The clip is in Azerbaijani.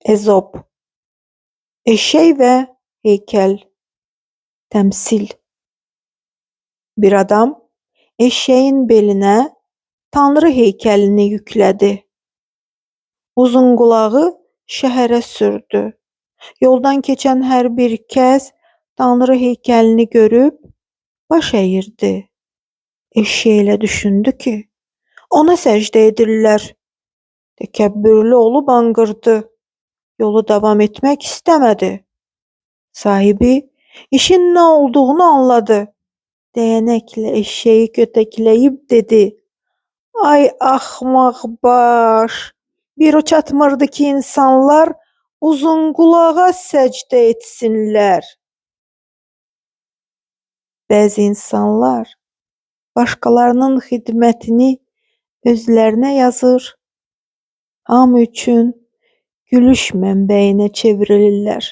Ezop, eşek və heykəl, təmsil. Bir adam eşeğin belinə Tanrı heykəlini yüklədi. Uzunqulağı şəhərə sürdü. Yoldan keçən hər bir kəs Tanrı heykəlini görüb baş əyirdi. Eşek elə düşündü ki, ona səcdə edirlər. Təkəbbürlü olub anqırdı. Yolu davam etmək istəmədi. Sahibi işin nə olduğunu anladı. Dəyənəklə eşeği kötəkləyib dedi: "Ay axmaq baş! Bir o çatmırdı ki, insanlar uzunqulağa səcdə etsinlər." Bəzi insanlar başqalarının xidmətini özlərinə yazır, hamı üçün gülüş mənbəyinə çevrilirlər.